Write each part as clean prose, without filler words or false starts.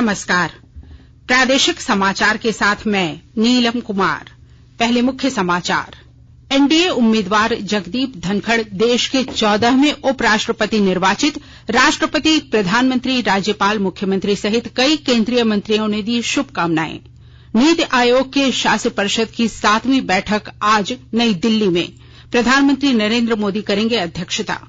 नमस्कार। प्रादेशिक समाचार के साथ मैं नीलम कुमार। पहले मुख्य समाचार। एनडीए उम्मीदवार जगदीप धनखड़ देश के 14वें उपराष्ट्रपति निर्वाचित। राष्ट्रपति, प्रधानमंत्री, राज्यपाल, मुख्यमंत्री सहित कई केंद्रीय मंत्रियों ने दी शुभकामनाएं। नीति आयोग के शासी परिषद की 7वीं बैठक आज नई दिल्ली में। प्रधानमंत्री नरेंद्र मोदी करेंगे अध्यक्षता।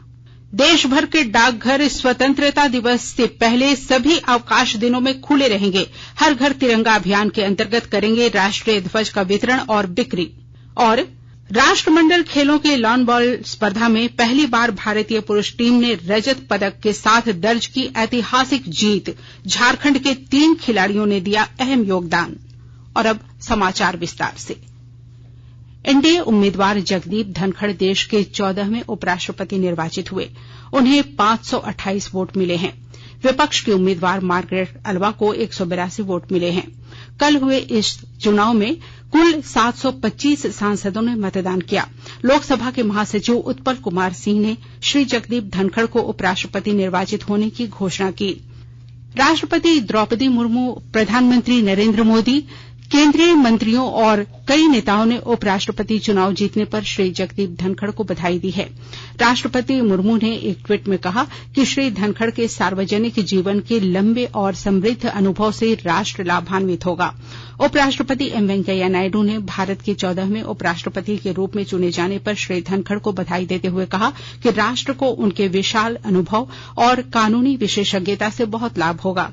देश भर के डाकघर स्वतंत्रता दिवस से पहले सभी अवकाश दिनों में खुले रहेंगे। हर घर तिरंगा अभियान के अंतर्गत करेंगे राष्ट्रीय ध्वज का वितरण और बिक्री। और राष्ट्रमंडल खेलों के लॉन बॉल स्पर्धा में पहली बार भारतीय पुरुष टीम ने रजत पदक के साथ दर्ज की ऐतिहासिक जीत। झारखंड के 3 खिलाड़ियों ने दिया अहम योगदान। और अब समाचार विस्तार से। एनडीए उम्मीदवार जगदीप धनखड़ देश के 14वें उपराष्ट्रपति निर्वाचित हुए। उन्हें 528 वोट मिले हैं। विपक्ष की उम्मीदवार मार्गरेट अल्वा को 182 वोट मिले हैं। कल हुए इस चुनाव में कुल 725 सांसदों ने मतदान किया। लोकसभा के महासचिव उत्पल कुमार सिंह ने श्री जगदीप धनखड़ को उपराष्ट्रपति निर्वाचित होने की घोषणा की। राष्ट्रपति द्रौपदी मुर्मू, प्रधानमंत्री नरेंद्र मोदी, केंद्रीय मंत्रियों और कई नेताओं ने उपराष्ट्रपति चुनाव जीतने पर श्री जगदीप धनखड़ को बधाई दी है। राष्ट्रपति मुर्मू ने एक ट्वीट में कहा कि श्री धनखड़ के सार्वजनिक जीवन के लंबे और समृद्ध अनुभव से राष्ट्र लाभान्वित होगा। उपराष्ट्रपति एम वेंकैया नायडू ने भारत के 14वें उपराष्ट्रपति के रूप में चुने जाने पर श्री धनखड़ को बधाई देते हुए कहा कि राष्ट्र को उनके विशाल अनुभव और कानूनी विशेषज्ञता से बहुत लाभ होगा।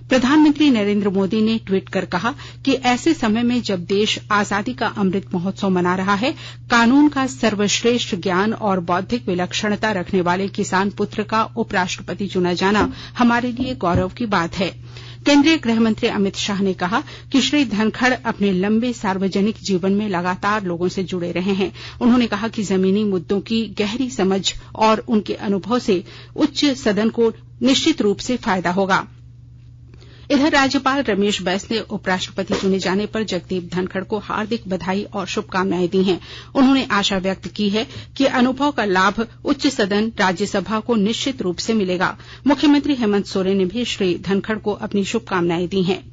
प्रधानमंत्री नरेंद्र मोदी ने ट्वीट कर कहा कि ऐसे समय में जब देश आजादी का अमृत महोत्सव मना रहा है, कानून का सर्वश्रेष्ठ ज्ञान और बौद्धिक विलक्षणता रखने वाले किसान पुत्र का उपराष्ट्रपति चुना जाना हमारे लिए गौरव की बात है। केंद्रीय गृह मंत्री अमित शाह ने कहा कि श्री धनखड़ अपने लंबे सार्वजनिक जीवन में लगातार लोगों से जुड़े रहे हैं। उन्होंने कहा कि जमीनी मुद्दों की गहरी समझ और उनके अनुभव से उच्च सदन को निश्चित रूप से फायदा होगा। इधर राज्यपाल रमेश बैस ने उपराष्ट्रपति चुने जाने पर जगदीप धनखड़ को हार्दिक बधाई और शुभकामनाएं दी हैं। उन्होंने आशा व्यक्त की है कि अनुभव का लाभ उच्च सदन राज्यसभा को निश्चित रूप से मिलेगा। मुख्यमंत्री हेमंत सोरेन ने भी श्री धनखड़ को अपनी शुभकामनाएं दी हैं।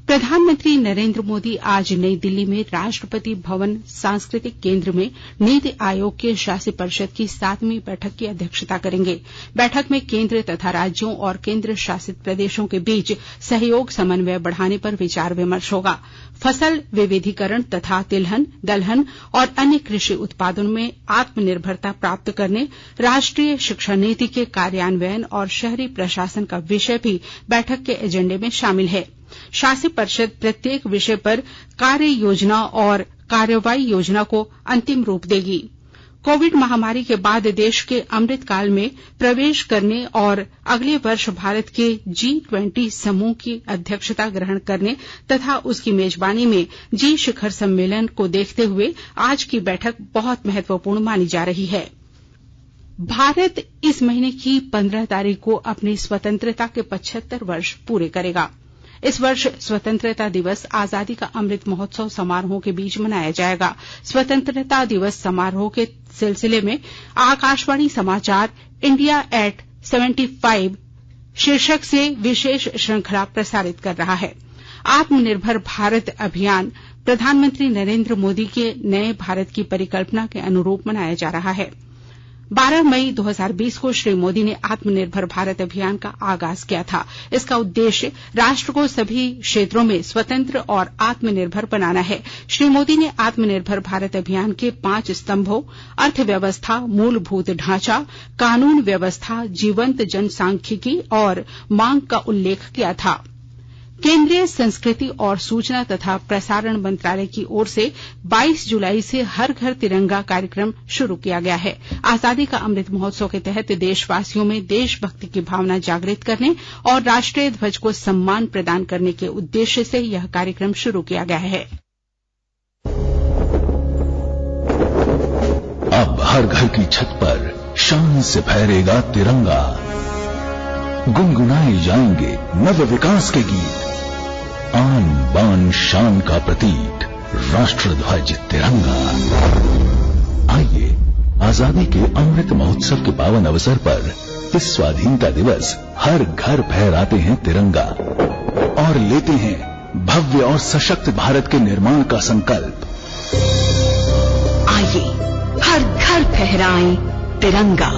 प्रधानमंत्री नरेंद्र मोदी आज नई दिल्ली में राष्ट्रपति भवन सांस्कृतिक केंद्र में नीति आयोग के शासी परिषद की 7वीं बैठक की अध्यक्षता करेंगे। बैठक में केंद्र तथा राज्यों और केंद्र शासित प्रदेशों के बीच सहयोग समन्वय बढ़ाने पर विचार विमर्श होगा। फसल विविधीकरण तथा तिलहन, दलहन और अन्य कृषि उत्पादों में आत्मनिर्भरता प्राप्त करने, राष्ट्रीय शिक्षा नीति के कार्यान्वयन और शहरी प्रशासन का विषय भी बैठक के एजेंडे में शामिल है। शासी परिषद प्रत्येक विषय पर कार्य योजना और कार्रवाई योजना को अंतिम रूप देगी। कोविड महामारी के बाद देश के अमृत काल में प्रवेश करने और अगले वर्ष भारत के G20 समूह की अध्यक्षता ग्रहण करने तथा उसकी मेजबानी में जी शिखर सम्मेलन को देखते हुए आज की बैठक बहुत महत्वपूर्ण मानी जा रही है। भारत इस महीने की 15 तारीख को अपनी स्वतंत्रता के 75 वर्ष पूरे करेगा। इस वर्ष स्वतंत्रता दिवस आजादी का अमृत महोत्सव समारोहों के बीच मनाया जाएगा। स्वतंत्रता दिवस समारोह के सिलसिले में आकाशवाणी समाचार इंडिया एट 75 शीर्षक से विशेष श्रृंखला प्रसारित कर रहा है। आत्मनिर्भर भारत अभियान प्रधानमंत्री नरेंद्र मोदी के नए भारत की परिकल्पना के अनुरूप मनाया जा रहा है। 12 मई 2020 को श्री मोदी ने आत्मनिर्भर भारत अभियान का आगाज किया था। इसका उद्देश्य राष्ट्र को सभी क्षेत्रों में स्वतंत्र और आत्मनिर्भर बनाना है। श्री मोदी ने आत्मनिर्भर भारत अभियान के 5 स्तंभों अर्थव्यवस्था, मूलभूत ढांचा, कानून व्यवस्था, जीवंत जनसांख्यिकी और मांग का उल्लेख किया था। केंद्रीय संस्कृति और सूचना तथा प्रसारण मंत्रालय की ओर से 22 जुलाई से हर घर तिरंगा कार्यक्रम शुरू किया गया है। आजादी का अमृत महोत्सव के तहत देशवासियों में देशभक्ति की भावना जागृत करने और राष्ट्रीय ध्वज को सम्मान प्रदान करने के उद्देश्य से यह कार्यक्रम शुरू किया गया है। अब हर घर की छत पर शान से फहरेगा तिरंगा, गुनगुनाए जाएंगे नव विकास के गीत, आन बान शान का प्रतीक राष्ट्र ध्वज तिरंगा। आइए आजादी के अमृत महोत्सव के पावन अवसर पर इस स्वाधीनता दिवस हर घर फहराते हैं तिरंगा। और लेते हैं भव्य और सशक्त भारत के निर्माण का संकल्प। आइए हर घर फहराएं तिरंगा।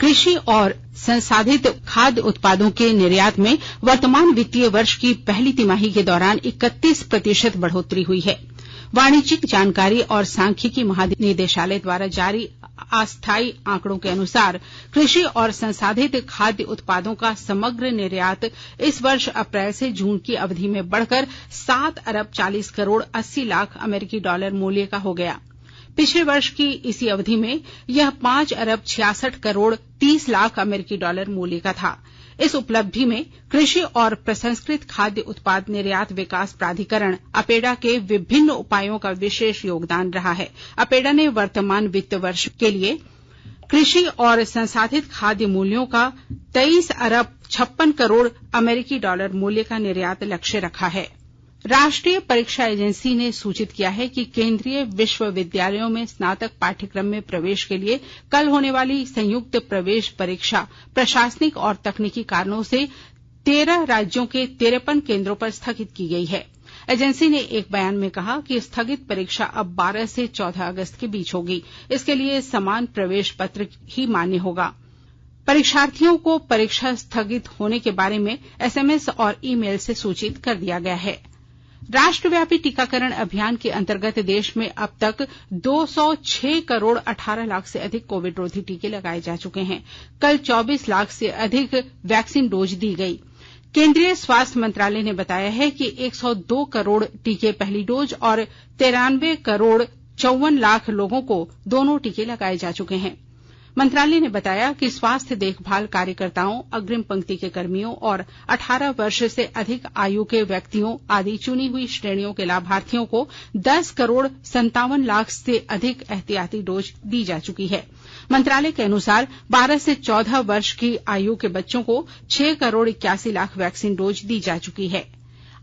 कृषि और संसाधित खाद्य उत्पादों के निर्यात में वर्तमान वित्तीय वर्ष की पहली तिमाही के दौरान 31% बढ़ोतरी हुई है। वाणिज्यिक जानकारी और सांख्यिकी महानिदेशालय द्वारा जारी अस्थायी आंकड़ों के अनुसार कृषि और संसाधित खाद्य उत्पादों का समग्र निर्यात इस वर्ष अप्रैल से जून की अवधि में बढ़कर 7 अरब 40 करोड़ 80 लाख अमेरिकी डॉलर मूल्य का हो गया। पिछले वर्ष की इसी अवधि में यह 5 अरब 66 करोड़ 30 लाख अमेरिकी डॉलर मूल्य का था। इस उपलब्धि में कृषि और प्रसंस्कृत खाद्य उत्पाद निर्यात विकास प्राधिकरण अपेडा के विभिन्न उपायों का विशेष योगदान रहा है। अपेडा ने वर्तमान वित्त वर्ष के लिए कृषि और संसाधित खाद्य मूल्यों का 23 अरब 56 करोड़ अमेरिकी डॉलर मूल्य का निर्यात लक्ष्य रखा है। राष्ट्रीय परीक्षा एजेंसी ने सूचित किया है कि केंद्रीय विश्वविद्यालयों में स्नातक पाठ्यक्रम में प्रवेश के लिए कल होने वाली संयुक्त प्रवेश परीक्षा प्रशासनिक और तकनीकी कारणों से 13 राज्यों के 53 केंद्रों पर स्थगित की गई है। एजेंसी ने एक बयान में कहा कि स्थगित परीक्षा अब 12 से 14 अगस्त के बीच होगी। इसके लिए समान प्रवेश पत्र ही मान्य होगा। परीक्षार्थियों को परीक्षा स्थगित होने के बारे में एसएमएस और ईमेल से सूचित कर दिया गया है। राष्ट्रव्यापी टीकाकरण अभियान के अंतर्गत देश में अब तक 206 करोड़ 18 लाख से अधिक कोविड रोधी टीके लगाए जा चुके हैं। कल 24 लाख से अधिक वैक्सीन डोज दी गई। केंद्रीय स्वास्थ्य मंत्रालय ने बताया है कि 102 करोड़ टीके पहली डोज और 93 करोड़ 54 लाख लोगों को दोनों टीके लगाए जा चुके हैं। मंत्रालय ने बताया कि स्वास्थ्य देखभाल कार्यकर्ताओं, अग्रिम पंक्ति के कर्मियों और 18 वर्ष से अधिक आयु के व्यक्तियों आदि चुनी हुई श्रेणियों के लाभार्थियों को 10 करोड़ 57 लाख से अधिक एहतियाती डोज दी जा चुकी है। मंत्रालय के अनुसार 12 से 14 वर्ष की आयु के बच्चों को 6 करोड़ 81 लाख वैक्सीन डोज दी जा चुकी है।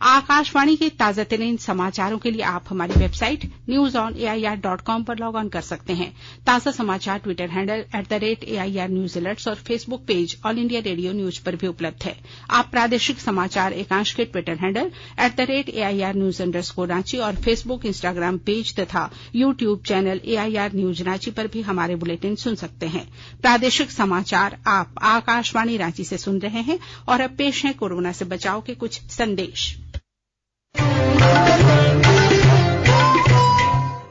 आकाशवाणी के ताजा तरीन समाचारों के लिए आप हमारी वेबसाइट newsonair.com पर लॉग ऑन कर सकते हैं। ताजा समाचार Twitter handle @AIR news alerts और Facebook page All India Radio news पर भी उपलब्ध है। आप प्रादेशिक समाचार एकांश के ट्विटर हैंडल @AIR न्यूज _ और फेसबुक, इंस्टाग्राम पेज तथा YouTube channel AIR news Ranchi पर भी हमारे बुलेटिन सुन सकते हैं। प्रादेशिक समाचार आप आकाशवाणी रांची से सुन रहे हैं और अब पेश है कोरोना से बचाव के कुछ संदेश।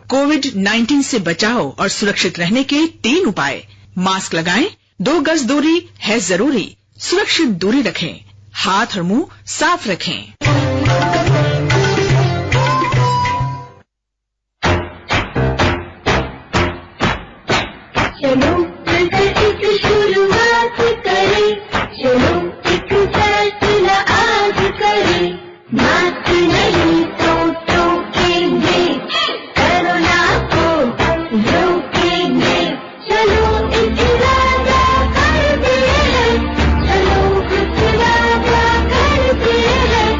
कोविड-19 से बचाव और सुरक्षित रहने के 3 उपाय। मास्क लगाएं, 2 गज दूरी है जरूरी, सुरक्षित दूरी रखें, हाथ और मुंह साफ रखें। चलो एक शुरुआत करें, चलो एक फैसला आज करें, मास्क नहीं तो टोकेंगे, कोरोना को रोकेंगे, चलो एक वादा करते हैं, चलो एक वादा करते हैं,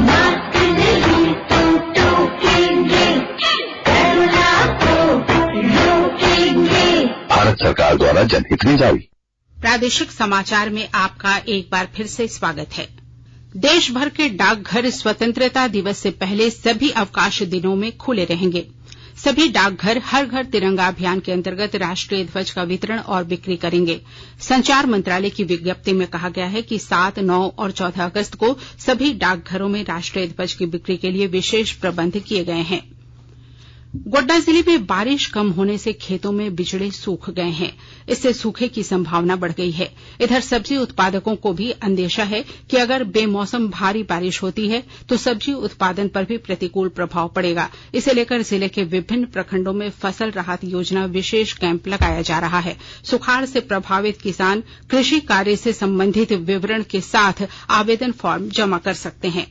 मास्क नहीं तो टोकेंगे, कोरोना को रोकेंगे। भारत सरकार द्वारा जनहित में जारी। प्रादेशिक समाचार में आपका एक बार फिर से स्वागत है। देश भर के डाकघर स्वतंत्रता दिवस से पहले सभी अवकाश दिनों में खुले रहेंगे। सभी डाकघर हर घर तिरंगा अभियान के अंतर्गत राष्ट्रीय ध्वज का वितरण और बिक्री करेंगे। संचार मंत्रालय की विज्ञप्ति में कहा गया है कि 7, 9 और 14 अगस्त को सभी डाकघरों में राष्ट्रीय ध्वज की बिक्री के लिए विशेष प्रबंध किए गए हैं। गोड्डा जिले में बारिश कम होने से खेतों में बिचड़े सूख गए हैं। इससे सूखे की संभावना बढ़ गई है। इधर सब्जी उत्पादकों को भी अंदेशा है कि अगर बेमौसम भारी बारिश होती है तो सब्जी उत्पादन पर भी प्रतिकूल प्रभाव पड़ेगा। इसे लेकर जिले के विभिन्न प्रखंडों में फसल राहत योजना विशेष कैंप लगाया जा रहा है। सुखाड़ से प्रभावित किसान कृषि कार्य से संबंधित विवरण के साथ आवेदन फॉर्म जमा कर सकते हैं।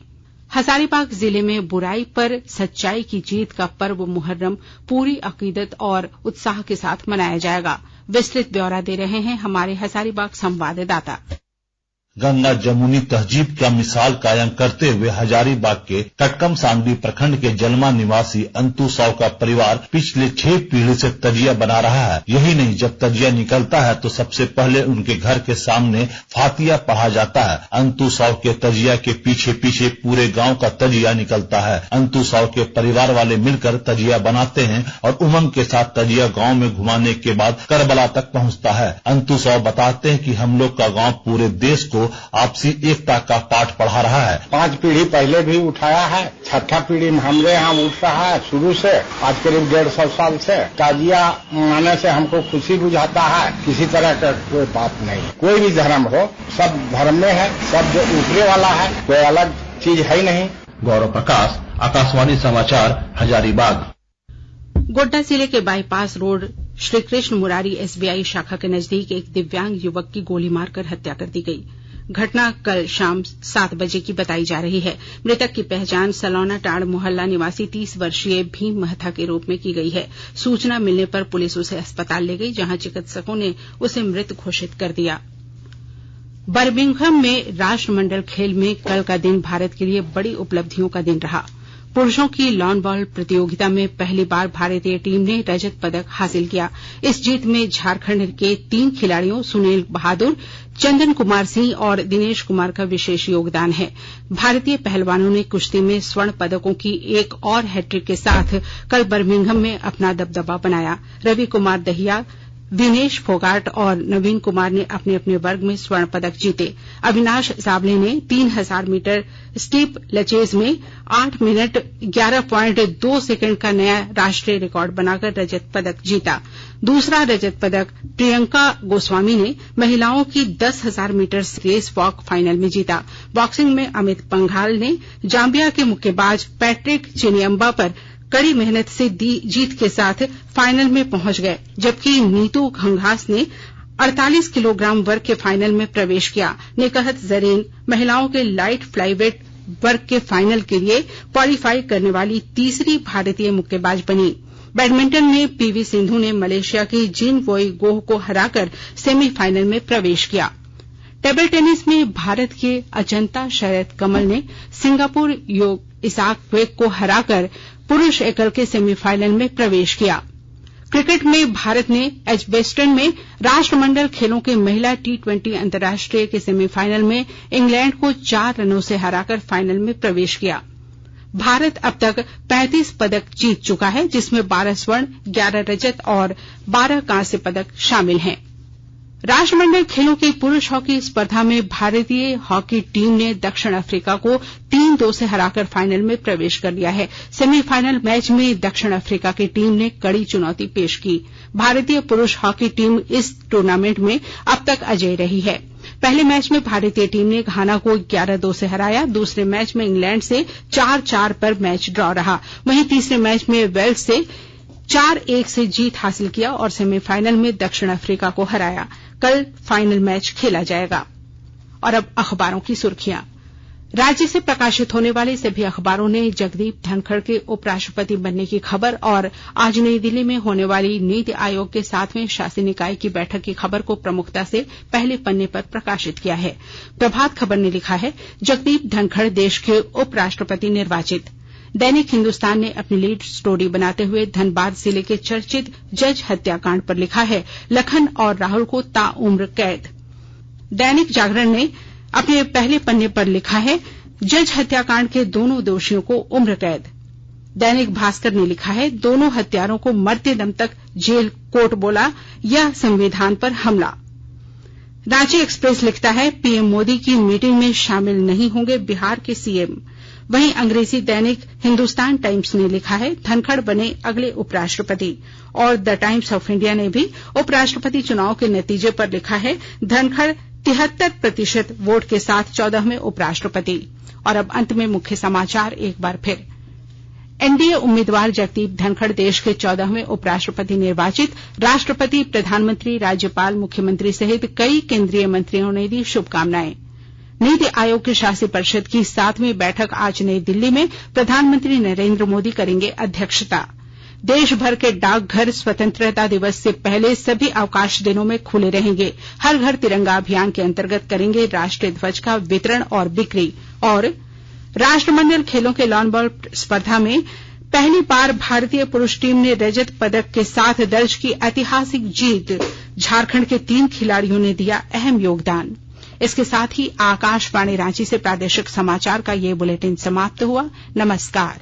हजारीबाग जिले में बुराई पर सच्चाई की जीत का पर्व मुहर्रम पूरी अकीदत और उत्साह के साथ मनाया जाएगा। विस्तृत ब्यौरा दे रहे हैं हमारे हजारीबाग संवाददाता। गंगा जमुनी तहजीब का मिसाल कायम करते हुए हजारीबाग के कटकम सांगली प्रखंड के जलमा निवासी अंतु साव का परिवार पिछले 6 पीढ़ी से तजिया बना रहा है। यही नहीं, जब तजिया निकलता है तो सबसे पहले उनके घर के सामने फातिया पढ़ा जाता है। अंतु साव के तजिया के पीछे पीछे पूरे गांव का तजिया निकलता है। अंतु साव के परिवार वाले मिलकर तजिया बनाते हैं और उमंग के साथ तजिया गांव में घुमाने के बाद करबला तक पहुंचता है। अंतु साव बताते हैं कि हम लोग का गांव पूरे देश को आपसी एकता का पाठ पढ़ा रहा है। 5 पीढ़ी पहले भी उठाया है, 6ठा पीढ़ी में हमरे यहाँ उठ रहा है शुरू से, आज करीब 150 साल से। ताजिया माने से हमको खुशी बुझाता है, किसी तरह का कोई बात नहीं। कोई भी धर्म हो, सब धर्म में है, सब जो ऊपरे वाला है, कोई अलग चीज है नहीं। गौरव प्रकाश, आकाशवाणी समाचार, हजारीबाग। गोड्डा जिले के bypass road Shri Krishna Murari SBI शाखा के नजदीक एक दिव्यांग युवक की गोली मारकर हत्या कर दी गई। घटना कल शाम 7 बजे की बताई जा रही है। मृतक की पहचान सलौना टांड़ मोहल्ला निवासी 30 वर्षीय भीम महथा के रूप में की गई है। सूचना मिलने पर पुलिस उसे अस्पताल ले गई, जहां चिकित्सकों ने उसे मृत घोषित कर दिया। बर्मिंघम में राष्ट्रमंडल खेल में कल का दिन भारत के लिए बड़ी उपलब्धियों का दिन रहा। पुरुषों की लॉन बॉल प्रतियोगिता में पहली बार भारतीय टीम ने रजत पदक हासिल किया। इस जीत में झारखंड के 3 खिलाड़ियों सुनील बहादुर, चंदन कुमार सिंह और दिनेश कुमार का विशेष योगदान है। भारतीय पहलवानों ने कुश्ती में स्वर्ण पदकों की एक और हैट्रिक के साथ कल बर्मिंघम में अपना दबदबा बनाया। रवि कुमार दहिया, विनेश फोगाट और नवीन कुमार ने अपने अपने वर्ग में स्वर्ण पदक जीते। अविनाश साबले ने 3000 मीटर स्टीप लचेज में 8 मिनट 11.2 सेकंड का नया राष्ट्रीय रिकॉर्ड बनाकर रजत पदक जीता। दूसरा रजत पदक प्रियंका गोस्वामी ने महिलाओं की 10,000 मीटर रेस वॉक फाइनल में जीता। बॉक्सिंग में अमित पंघाल ने जाम्बिया के मुक्केबाज पैट्रिक चिनियम्बा पर कड़ी मेहनत से जीत के साथ फाइनल में पहुंच गए, जबकि नीतू घंघास ने 48 किलोग्राम वर्ग के फाइनल में प्रवेश किया। निकहत जरीन महिलाओं के लाइट फ्लाईवेट वर्ग के फाइनल के लिए क्वालीफाई करने वाली तीसरी भारतीय मुक्केबाज बनी। बैडमिंटन में पीवी सिंधु ने मलेशिया की जिन वोई गोह को हराकर सेमीफाइनल में प्रवेश किया। टेबल टेनिस में भारत के अजंता शरद कमल ने सिंगापुर योग इसाक वेक को हराकर पुरुष एकल के सेमीफाइनल में प्रवेश किया। क्रिकेट में भारत ने एजबेस्टन में राष्ट्रमंडल खेलों के महिला T20 अंतर्राष्ट्रीय के सेमीफाइनल में इंग्लैंड को 4 रनों से हराकर फाइनल में प्रवेश किया। भारत अब तक 35 पदक जीत चुका है, जिसमें 12 स्वर्ण, 11 रजत और 12 कांस्य पदक शामिल हैं। राष्ट्रमंडल खेलों की पुरुष हॉकी स्पर्धा में भारतीय हॉकी टीम ने दक्षिण अफ्रीका को 3-2 से हराकर फाइनल में प्रवेश कर लिया है। सेमीफाइनल मैच में दक्षिण अफ्रीका की टीम ने कड़ी चुनौती पेश की। भारतीय पुरुष हॉकी टीम इस टूर्नामेंट में अब तक अजेय रही है। पहले मैच में भारतीय टीम ने घाना को 11-2 से हराया। दूसरे मैच में इंग्लैंड से 4-4 पर मैच ड्रॉ रहा। वहीं तीसरे मैच में वेल्स से 4-1 से जीत हासिल किया और सेमीफाइनल में दक्षिण अफ्रीका को हराया। कल फाइनल मैच खेला जाएगा। और अब अखबारों की सुर्खियां। राज्य से प्रकाशित होने वाले सभी अखबारों ने जगदीप धनखड़ के उपराष्ट्रपति बनने की खबर और आज नई दिल्ली में होने वाली नीति आयोग के 7वें शासी निकाय की बैठक की खबर को प्रमुखता से पहले पन्ने पर प्रकाशित किया है। प्रभात खबर ने लिखा है, जगदीप धनखड़ देश के उपराष्ट्रपति निर्वाचित। दैनिक हिंदुस्तान ने अपनी लीड स्टोरी बनाते हुए धनबाद जिले के चर्चित जज हत्याकांड पर लिखा है, लखन और राहुल को ताउम्र कैद। दैनिक जागरण ने अपने पहले पन्ने पर लिखा है, जज हत्याकांड के दोनों दोषियों को उम्र कैद। दैनिक भास्कर ने लिखा है, दोनों हत्यारों को मरते दम तक जेल, कोर्ट बोला यह संविधान पर हमला। रांची एक्सप्रेस लिखता है, पीएम मोदी की मीटिंग में शामिल नहीं होंगे बिहार के सीएम। वहीं अंग्रेजी दैनिक हिंदुस्तान टाइम्स ने लिखा है, धनखड़ बने अगले उपराष्ट्रपति। और द टाइम्स ऑफ इंडिया ने भी उपराष्ट्रपति चुनाव के नतीजे पर लिखा है, धनखड़ 73% वोट के साथ 14वें उपराष्ट्रपति। और अब अंत में मुख्य समाचार एक बार फिर। एनडीए उम्मीदवार जगदीप धनखड़ देश के 14वें उपराष्ट्रपति निर्वाचित। राष्ट्रपति, प्रधानमंत्री, राज्यपाल, मुख्यमंत्री सहित कई केंद्रीय मंत्रियों ने दी शुभकामनाएं। नीति आयोग की शासी परिषद की 7वीं बैठक आज नई दिल्ली में प्रधानमंत्री नरेंद्र मोदी करेंगे अध्यक्षता। देश भर के डाकघर स्वतंत्रता दिवस से पहले सभी अवकाश दिनों में खुले रहेंगे। हर घर तिरंगा अभियान के अंतर्गत करेंगे राष्ट्रीय ध्वज का वितरण और बिक्री। और राष्ट्रमंडल खेलों के लॉन बॉल स्पर्धा में पहली बार भारतीय पुरुष टीम ने रजत पदक के साथ दर्ज की ऐतिहासिक जीत। झारखंड के 3 खिलाड़ियों ने दिया अहम योगदान। इसके साथ ही आकाशवाणी रांची से प्रादेशिक समाचार का ये बुलेटिन समाप्त हुआ। नमस्कार।